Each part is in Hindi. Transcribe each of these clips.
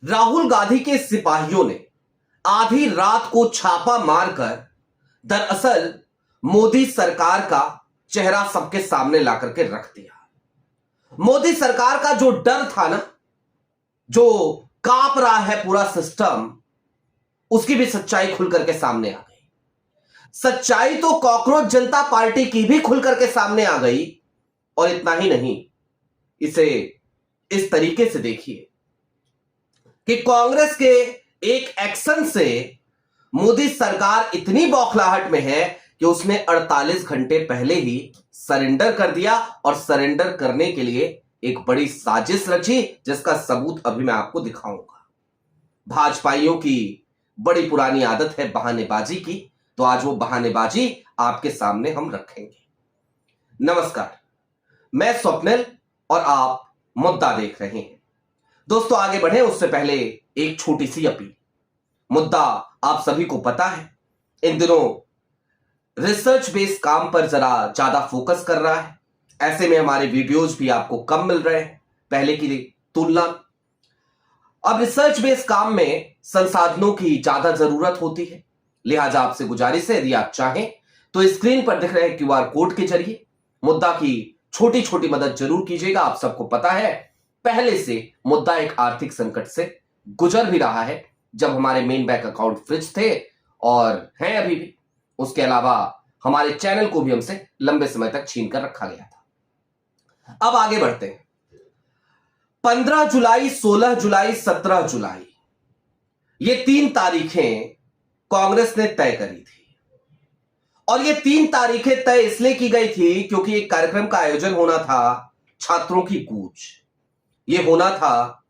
राहुल गांधी के सिपाहियों ने आधी रात को छापा मारकर दरअसल मोदी सरकार का चेहरा सबके सामने ला करके रख दिया। मोदी सरकार का जो डर था ना, जो कांप रहा है पूरा सिस्टम, उसकी भी सच्चाई खुल करके सामने आ गई। सच्चाई तो कॉकरोच जनता पार्टी की भी खुल करके सामने आ गई। और इतना ही नहीं, इसे इस तरीके से देखिए कि कांग्रेस के एक एक्शन से मोदी सरकार इतनी बौखलाहट में है कि उसने 48 घंटे पहले ही सरेंडर कर दिया और सरेंडर करने के लिए एक बड़ी साजिश रची, जिसका सबूत अभी मैं आपको दिखाऊंगा। भाजपाइयों की बड़ी पुरानी आदत है बहानेबाजी की, तो आज वो बहानेबाजी आपके सामने हम रखेंगे। नमस्कार, मैं स्वप्निल और आप मुद्दा देख रहे हैं। दोस्तों, आगे बढ़े उससे पहले एक छोटी सी अपील। मुद्दा आप सभी को पता है, इन दिनों रिसर्च बेस्ड काम पर जरा ज्यादा फोकस कर रहा है। ऐसे में हमारे वीडियोज भी आपको कम मिल रहे हैं पहले की तुलना। अब रिसर्च बेस्ड काम में संसाधनों की ज्यादा जरूरत होती है, लिहाजा आपसे गुजारिश है, यदि आप चाहें तो स्क्रीन पर दिख रहे क्यूआर कोड के जरिए मुद्दा की छोटी छोटी मदद जरूर कीजिएगा। आप सबको पता है, पहले से मुद्दा एक आर्थिक संकट से गुजर भी रहा है, जब हमारे मेन बैंक अकाउंट फ्रिज थे और हैं अभी भी। उसके अलावा हमारे चैनल को भी हमसे लंबे समय तक छीन कर रखा गया था। अब आगे बढ़ते हैं। 15 जुलाई, 16 जुलाई, 17 जुलाई, ये 3 तारीखें कांग्रेस ने तय करी थी। और ये 3 तारीखें तय इसलिए की गई थी क्योंकि एक कार्यक्रम का आयोजन होना था, छात्रों की कूच। ये होना था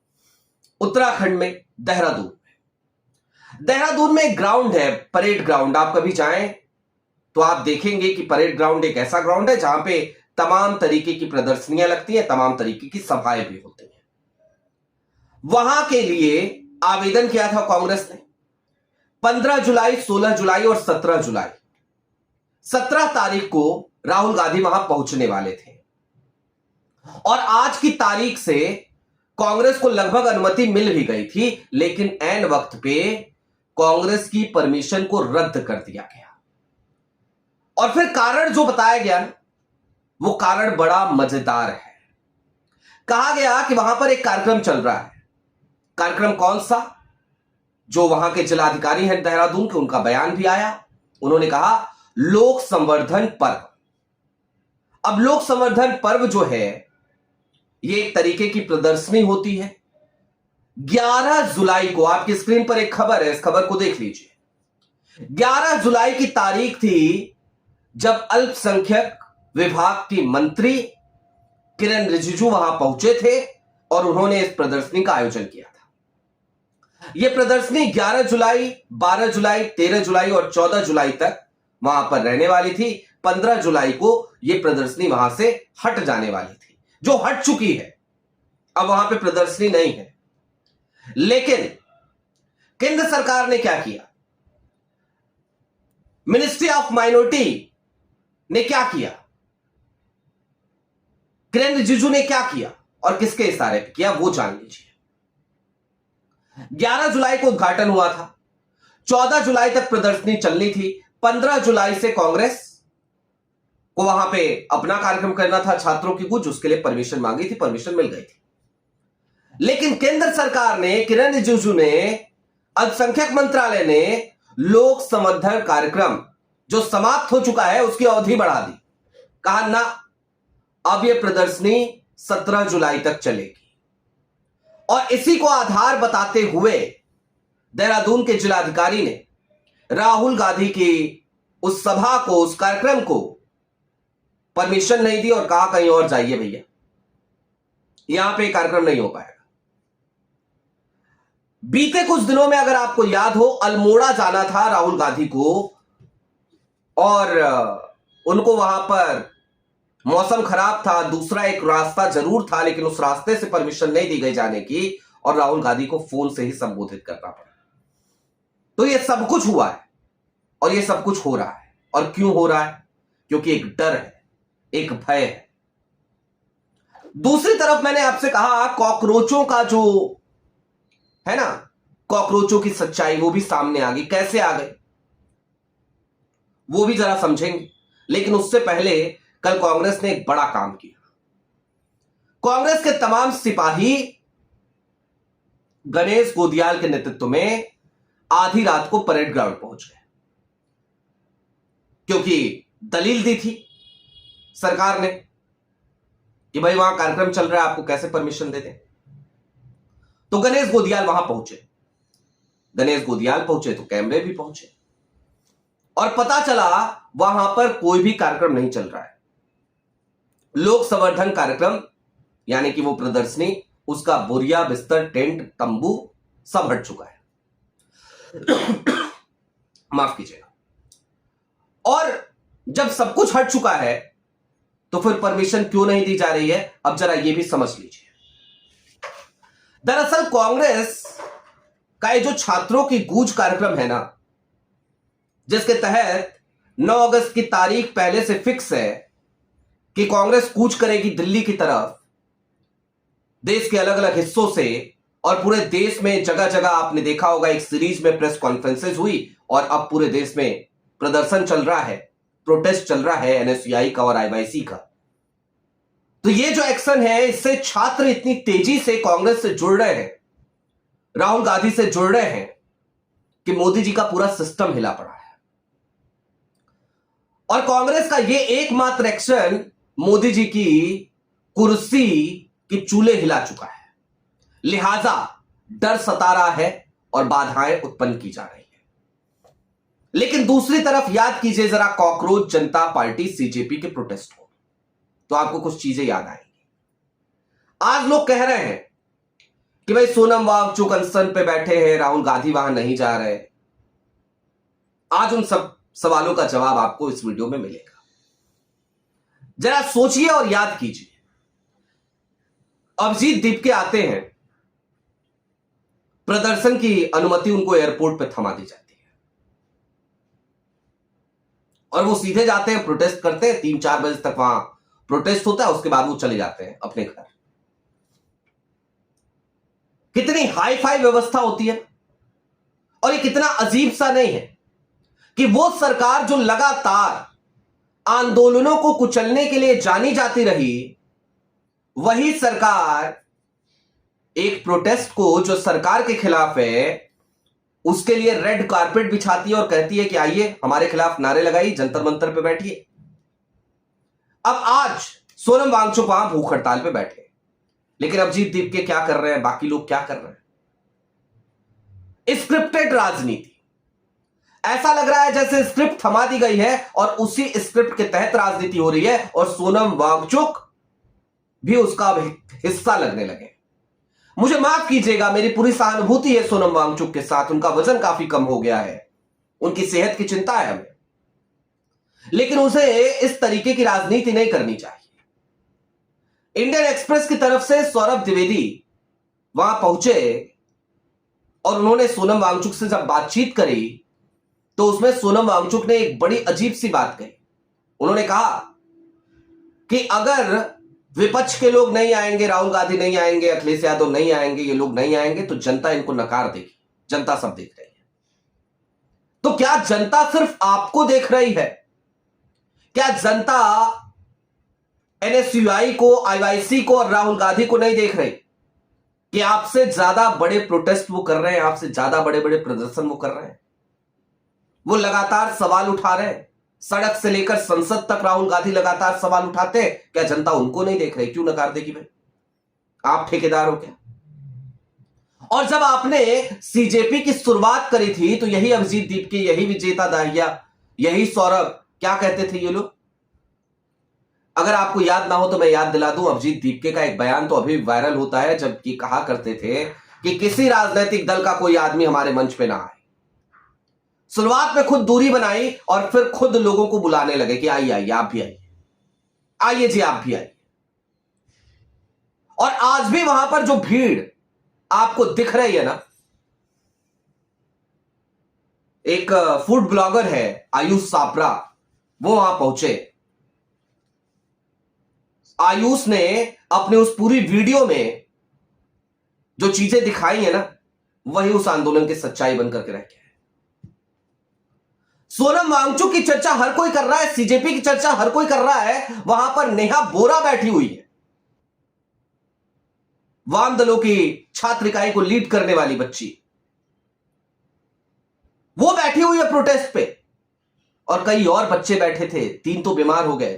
उत्तराखंड में, देहरादून में एक ग्राउंड है, परेड ग्राउंड। आप कभी जाएं तो आप देखेंगे कि परेड ग्राउंड एक ऐसा ग्राउंड है जहां पे तमाम तरीके की प्रदर्शनियां लगती हैं, तमाम तरीके की सभाएं भी होती हैं। वहां के लिए आवेदन किया था कांग्रेस ने 15 जुलाई, 16 जुलाई और 17 जुलाई। 17 तारीख को राहुल गांधी वहां पहुंचने वाले थे और आज की तारीख से कांग्रेस को लगभग अनुमति मिल भी गई थी, लेकिन ऐन वक्त पे कांग्रेस की परमिशन को रद्द कर दिया गया। और फिर कारण जो बताया गया, वो कारण बड़ा मजेदार है। कहा गया कि वहां पर एक कार्यक्रम चल रहा है। कार्यक्रम कौन सा? जो वहां के जिलाधिकारी हैं देहरादून के, उनका बयान भी आया। उन्होंने कहा लोक संवर्धन पर्व। अब लोक संवर्धन पर्व जो है, ये एक तरीके की प्रदर्शनी होती है। 11 जुलाई को आपकी स्क्रीन पर एक खबर है, इस खबर को देख लीजिए। 11 जुलाई की तारीख थी जब अल्पसंख्यक विभाग की मंत्री किरण रिजिजू वहां पहुंचे थे और उन्होंने इस प्रदर्शनी का आयोजन किया था। यह प्रदर्शनी 11 जुलाई, 12 जुलाई, 13 जुलाई और 14 जुलाई तक वहां पर रहने वाली थी। 15 जुलाई को यह प्रदर्शनी वहां से हट जाने वाली थी, जो हट चुकी है। अब वहां पे प्रदर्शनी नहीं है। लेकिन केंद्र सरकार ने क्या किया? मिनिस्ट्री ऑफ माइनॉरिटी ने क्या किया? किरण रिजिजू ने क्या किया और किसके इशारे पे किया, वो जान लीजिए। 11 जुलाई को उद्घाटन हुआ था, 14 जुलाई तक प्रदर्शनी चलनी थी। 15 जुलाई से कांग्रेस को वहां पे अपना कार्यक्रम करना था, छात्रों की कूच, उसके लिए परमिशन मांगी थी, परमिशन मिल गई थी। लेकिन केंद्र सरकार ने, किरण रिजिजू ने, अल्पसंख्यक मंत्रालय ने लोक संवर्धन कार्यक्रम जो समाप्त हो चुका है उसकी अवधि बढ़ा दी। कहा ना, अब यह प्रदर्शनी 17 जुलाई तक चलेगी। और इसी को आधार बताते हुए देहरादून के जिलाधिकारी ने राहुल गांधी की उस सभा को, उस कार्यक्रम को परमिशन नहीं दी और कहा कहीं और जाइए भैया, यहां पे कार्यक्रम नहीं हो पाएगा। बीते कुछ दिनों में अगर आपको याद हो, अल्मोड़ा जाना था राहुल गांधी को और उनको वहां पर मौसम खराब था, दूसरा एक रास्ता जरूर था, लेकिन उस रास्ते से परमिशन नहीं दी गई जाने की और राहुल गांधी को फोन से ही संबोधित करना पड़ा। तो ये सब कुछ हुआ है और ये सब कुछ हो रहा है। और क्यों हो रहा है? क्योंकि एक डर है, एक भय है। दूसरी तरफ मैंने आपसे कहा, कॉकरोचों का जो है ना, कॉकरोचों की सच्चाई वो भी सामने आ गई। कैसे आ गई वो भी जरा समझेंगे। लेकिन उससे पहले कल कांग्रेस ने एक बड़ा काम किया। कांग्रेस के तमाम सिपाही गणेश गोदियाल के नेतृत्व में आधी रात को परेड ग्राउंड पहुंच गए, क्योंकि दलील दी थी सरकार ने कि भाई वहां कार्यक्रम चल रहा है, आपको कैसे परमिशन दे दें। तो गणेश गोदियाल वहां पहुंचे। गणेश गोदियाल पहुंचे तो कैमरे भी पहुंचे, और पता चला वहां पर कोई भी कार्यक्रम नहीं चल रहा है। लोक संवर्धन कार्यक्रम यानी कि वो प्रदर्शनी, उसका बोरिया, बिस्तर, टेंट, तंबू सब हट चुका है। माफ कीजिएगा। और जब सब कुछ हट चुका है तो फिर परमिशन क्यों नहीं दी जा रही है, अब जरा ये भी समझ लीजिए। दरअसल कांग्रेस का ये जो छात्रों की गूंज कार्यक्रम है ना, जिसके तहत 9 अगस्त की तारीख पहले से फिक्स है कि कांग्रेस कूच करेगी दिल्ली की तरफ, देश के अलग अलग हिस्सों से, और पूरे देश में जगह जगह आपने देखा होगा एक सीरीज में प्रेस कॉन्फ्रेंसेज हुई, और अब पूरे देश में प्रदर्शन चल रहा है, प्रोटेस्ट चल रहा है एनएसयूआई का और आईवाईसी का। तो ये जो एक्शन है, इससे छात्र इतनी तेजी से कांग्रेस से जुड़ रहे हैं, राहुल गांधी से जुड़ रहे हैं, कि मोदी जी का पूरा सिस्टम हिला पड़ा है। और कांग्रेस का ये एकमात्र एक्शन मोदी जी की कुर्सी की चूल्हे हिला चुका है। लिहाजा डर सता रहा है और बाधाएं उत्पन्न की जा रही है। लेकिन दूसरी तरफ याद कीजिए जरा कॉकरोच जनता पार्टी सीजेपी के प्रोटेस्ट को, तो आपको कुछ चीजें याद आएंगी। आज लोग कह रहे हैं कि भाई सोनम वांगचुक अनशन पे बैठे हैं, राहुल गांधी वहां नहीं जा रहे। आज उन सब सवालों का जवाब आपको इस वीडियो में मिलेगा। जरा सोचिए और याद कीजिए। अभिजीत दीपके आते हैं, प्रदर्शन की अनुमति उनको एयरपोर्ट पर थमा दी जाती है, और वो सीधे जाते हैं, प्रोटेस्ट करते हैं। 3-4 बजे तक वहां प्रोटेस्ट होता है, उसके बाद वो चले जाते हैं अपने घर। कितनी हाई फाई व्यवस्था होती है। और ये कितना अजीब सा नहीं है कि वो सरकार जो लगातार आंदोलनों को कुचलने के लिए जानी जाती रही, वही सरकार एक प्रोटेस्ट को जो सरकार के खिलाफ है उसके लिए रेड कारपेट बिछाती है और कहती है कि आइए हमारे खिलाफ नारे लगाइए, जंतर मंतर पे बैठिए। अब आज सोनम वांगचुक वहां भूख हड़ताल पे बैठे, लेकिन अभिजीत दीपके क्या कर रहे हैं, बाकी लोग क्या कर रहे हैं? स्क्रिप्टेड राजनीति। ऐसा लग रहा है जैसे स्क्रिप्ट थमा दी गई है और उसी स्क्रिप्ट के तहत राजनीति हो रही है, और सोनम वांगचुक भी उसका हिस्सा लगने लगे। मुझे माफ कीजिएगा, मेरी पूरी सहानुभूति है सोनम वांगचुक के साथ। उनका वजन काफी कम हो गया है, उनकी सेहत की चिंता है हमें, लेकिन उसे इस तरीके की राजनीति नहीं करनी चाहिए। इंडियन एक्सप्रेस की तरफ से सौरभ द्विवेदी वहां पहुंचे और उन्होंने सोनम वांगचुक से जब बातचीत करी तो उसमें सोनम वांगचुक ने एक बड़ी अजीब सी बात कही। उन्होंने कहा कि अगर विपक्ष के लोग नहीं आएंगे, राहुल गांधी नहीं आएंगे, अखिलेश यादव नहीं आएंगे, ये लोग नहीं आएंगे, तो जनता इनको नकार देगी। जनता सब देख रही है। तो क्या जनता सिर्फ आपको देख रही है? क्या जनता एनएसयूआई को, आईवाईसी को और राहुल गांधी को नहीं देख रही कि आपसे ज्यादा बड़े प्रोटेस्ट वो कर रहे हैं, आपसे ज्यादा बड़े बड़े प्रदर्शन वो कर रहे हैं, वो लगातार सवाल उठा रहे हैं, सड़क से लेकर संसद तक राहुल गांधी लगातार सवाल उठाते हैं। क्या जनता उनको नहीं देख रही? क्यों नकार देगी भाई? आप ठेकेदार हो क्या? और जब आपने सीजेपी की शुरुआत करी थी तो यही अभिजीत दीपके, यही विजेता दाहिया, यही सौरभ, क्या कहते थे ये लोग? अगर आपको याद ना हो तो मैं याद दिला दूं, अभिजीत दीपके का एक बयान तो अभी वायरल होता है, जबकि कहा करते थे कि किसी राजनीतिक दल का कोई आदमी हमारे मंच पे ना आए। शुरुआत में खुद दूरी बनाई और फिर खुद लोगों को बुलाने लगे कि आइए आइए, आप भी आइए, आइए जी आप भी आइए। और आज भी वहां पर जो भीड़ आपको दिख रही है ना, एक फूड ब्लॉगर है आयुष सापरा, वो वहां पहुंचे। आयुष ने अपने उस पूरी वीडियो में जो चीजें दिखाई है ना, वही उस आंदोलन की सच्चाई बनकर के रह गया है। सोनम वांगचुक की चर्चा हर कोई कर रहा है, सीजेपी की चर्चा हर कोई कर रहा है, वहां पर नेहा बोरा बैठी हुई है, वाम दलों की छात्र इकाई को लीड करने वाली बच्ची, वो बैठी हुई है प्रोटेस्ट पे, और कई और बच्चे बैठे थे। 3 तो बीमार हो गए,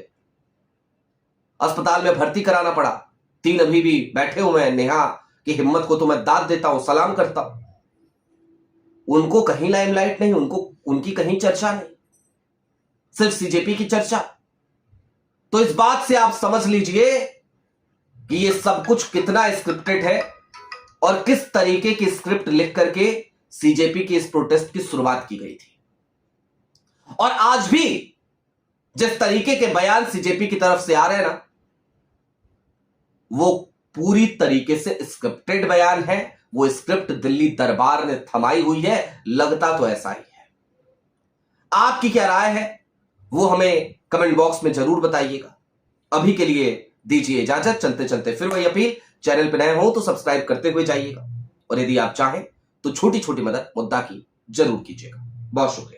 अस्पताल में भर्ती कराना पड़ा, 3 अभी भी बैठे हुए हैं। नेहा की हिम्मत को तो मैं दाद देता हूं, सलाम करता हूं। उनको कहीं लाइमलाइट नहीं, उनकी कहीं चर्चा नहीं, सिर्फ सीजेपी की चर्चा। तो इस बात से आप समझ लीजिए कि ये सब कुछ कितना स्क्रिप्टेड है और किस तरीके की स्क्रिप्ट लिख करके सीजेपी की इस प्रोटेस्ट की शुरुआत की गई थी। और आज भी जिस तरीके के बयान सीजेपी की तरफ से आ रहे हैं ना, वो पूरी तरीके से स्क्रिप्टेड बयान है। वो स्क्रिप्ट दिल्ली दरबार ने थमाई हुई है, लगता तो ऐसा ही है। आपकी क्या राय है वो हमें कमेंट बॉक्स में जरूर बताइएगा। अभी के लिए दीजिए इजाजत। चलते चलते फिर वही अपील, चैनल पर नए हो तो सब्सक्राइब करते हुए जाइएगा, और यदि आप चाहें तो छोटी छोटी मदद मुद्दा की जरूर कीजिएगा। बहुत शुक्रिया।